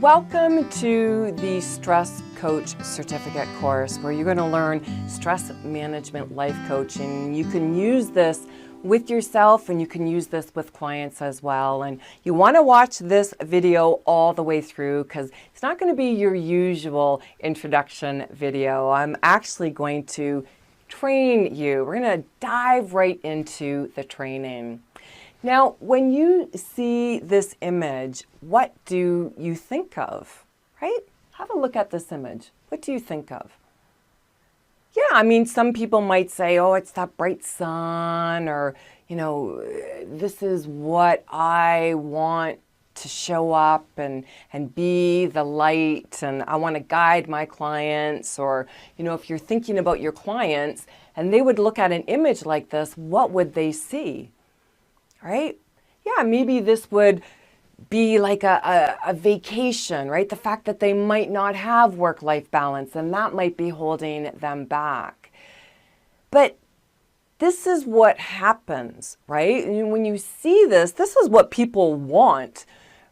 Welcome to the Stress Coach Certificate course, where you're going to learn stress management life coaching. You can use this with yourself and you can use this with clients as well. And you want to watch this video all the way through because it's not going to be your usual introduction video. I'm actually going to train you. We're going to dive right into the training. Now, when you see this image, what do you think of, right? Have a look at this image. What do you think of? Yeah, I mean, some people might say, oh, it's that bright sun, or, you know, this is what I want to show up and be the light, and I want to guide my clients. Or, you know, if you're thinking about your clients and they would look at an image like this, what would they see? Right? Yeah, maybe this would be like a vacation, right? The fact that they might not have work-life balance, and that might be holding them back. But this is what happens, right? And when you see this, this is what people want,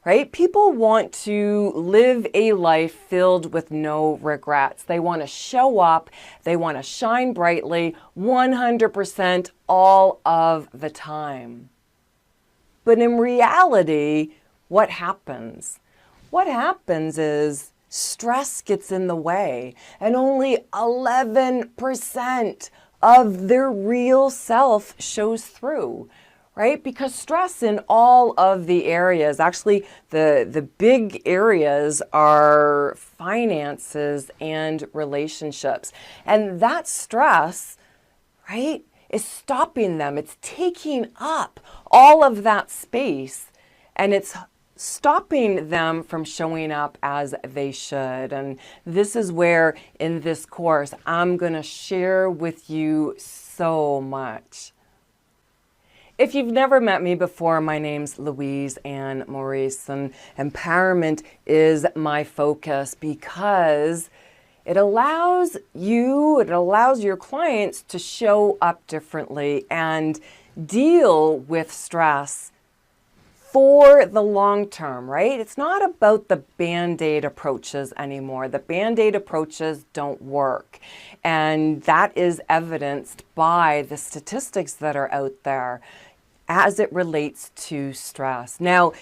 right? People want to live a life filled with no regrets. They want to show up, they want to shine brightly 100% all of the time. But in reality, what happens? What happens is stress gets in the way, and only 11% of their real self shows through, right? Because stress in all of the areas, actually the big areas are finances and relationships. And that stress, right, is stopping them. It's taking up all of that space, and it's stopping them from showing up as they should. And this is where in this course I'm going to share with you so much. If you've never met me before, my name's Louise Ann Maurice, and empowerment is my focus because it allows your clients to show up differently and deal with stress for the long term, right? It's not about the Band-Aid approaches anymore. The Band-Aid approaches don't work. And that is evidenced by the statistics that are out there as it relates to stress. Now,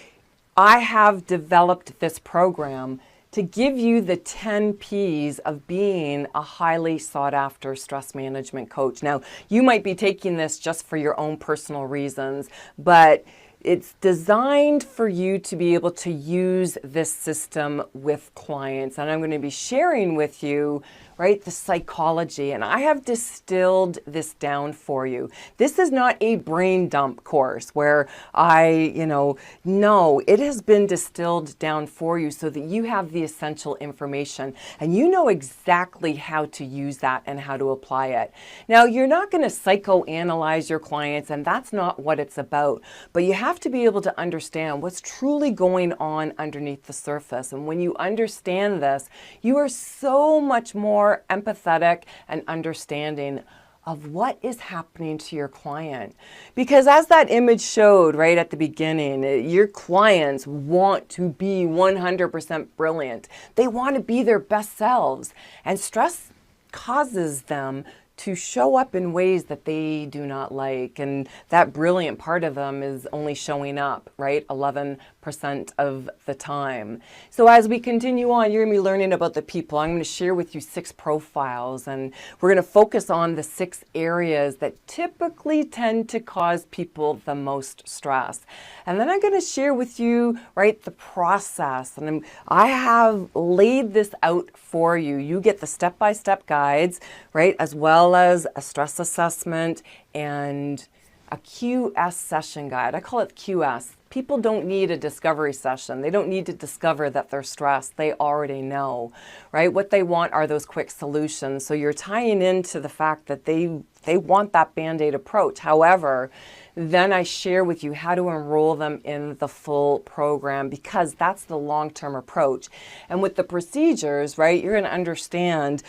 I have developed this program to give you the 10 P's of being a highly sought after stress management coach. Now, you might be taking this just for your own personal reasons, but it's designed for you to be able to use this system with clients. And I'm going to be sharing with you, right, the psychology. And I have distilled this down for you. This is not a brain dump course where no, it has been distilled down for you so that you have the essential information and you know exactly how to use that and how to apply it. Now, you're not going to psychoanalyze your clients, and that's not what it's about. But you have to be able to understand what's truly going on underneath the surface. And when you understand this, you are so much more empathetic and understanding of what is happening to your client. Because as that image showed right at the beginning, your clients want to be 100% brilliant. They want to be their best selves. And stress causes them to show up in ways that they do not like. And that brilliant part of them is only showing up, right, 11% of the time. So as we continue on, you're going to be learning about the people. I'm going to share with you 6 profiles, and we're going to focus on the 6 areas that typically tend to cause people the most stress. And then I'm going to share with you, right, the process. And I have laid this out for you. You get the step-by-step guides, right, as well as a stress assessment and a QS session guide. I call it QS. People don't need a discovery session. They don't need to discover that they're stressed. They already know, right? What they want are those quick solutions. So you're tying into the fact that they want that Band-Aid approach. However, then I share with you how to enroll them in the full program, because that's the long-term approach. And with the procedures, right, you're going to understand,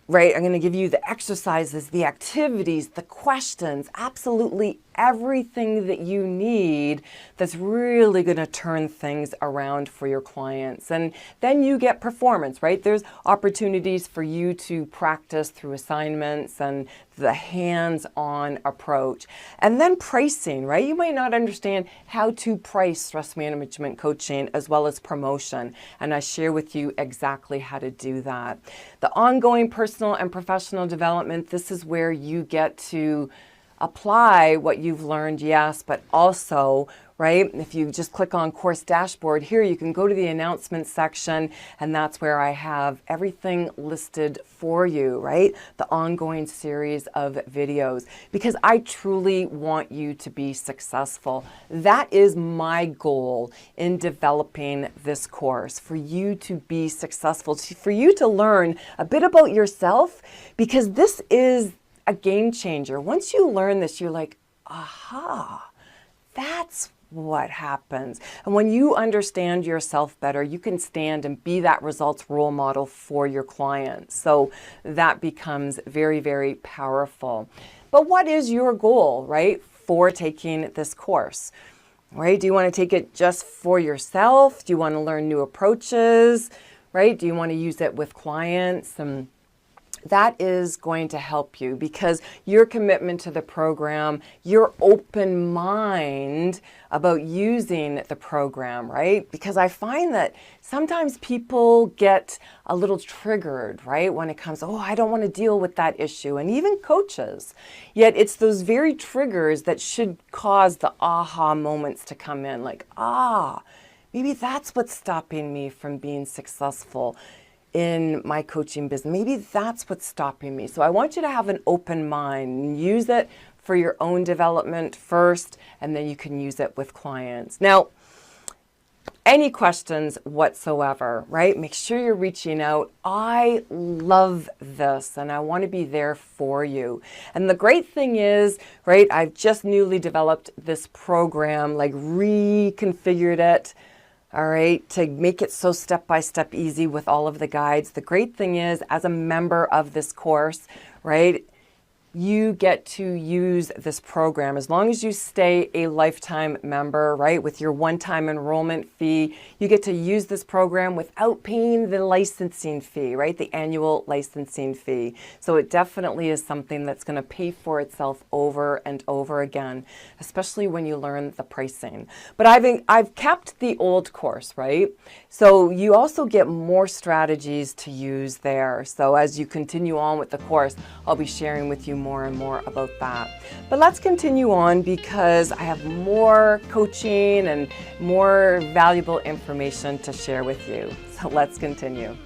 right, I'm going to give you the exercises, the activities, the questions, absolutely everything that you need that's really going to turn things around for your clients. And then you get performance, right? There's opportunities for you to practice through assignments and the hands-on approach. And then pricing, right? You might not understand how to price stress management coaching as well as promotion. And I share with you exactly how to do that. The ongoing personal and professional development, this is where you get to apply what you've learned, yes, but also, right, if you just click on course dashboard here, you can go to the announcements section, and that's where I have everything listed for you, right? The ongoing series of videos, because I truly want you to be successful. That is my goal in developing this course, for you to be successful, for you to learn a bit about yourself, because this is a game changer. Once you learn this, you're like, aha, that's what happens. And when you understand yourself better, you can stand and be that results role model for your clients. So that becomes very, very powerful. But what is your goal, right, for taking this course? Right? Do you want to take it just for yourself? Do you want to learn new approaches? Right? Do you want to use it with clients? And that is going to help you, because your commitment to the program, your open mind about using the program, right? Because I find that sometimes people get a little triggered, right? When it comes, oh, I don't want to deal with that issue, and even coaches. Yet it's those very triggers that should cause the aha moments to come in, like, maybe that's what's stopping me from being successful in my coaching business. Maybe that's what's stopping me. So I want you to have an open mind and use it for your own development first, and then you can use it with clients. Now, any questions whatsoever, right? Make sure you're reaching out. I love this, and I want to be there for you. And the great thing is, right, I've just newly developed this program, like reconfigured it, all right, to make it so step-by-step easy with all of the guides. The great thing is, as a member of this course, right, you get to use this program as long as you stay a lifetime member, right? With your one-time enrollment fee, you get to use this program without paying the licensing fee, right? The annual licensing fee. So it definitely is something that's going to pay for itself over and over again, especially when you learn the pricing. But I've kept the old course, right? So you also get more strategies to use there. So as you continue on with the course, I'll be sharing with you more and more about that. But let's continue on, because I have more coaching and more valuable information to share with you. So let's continue.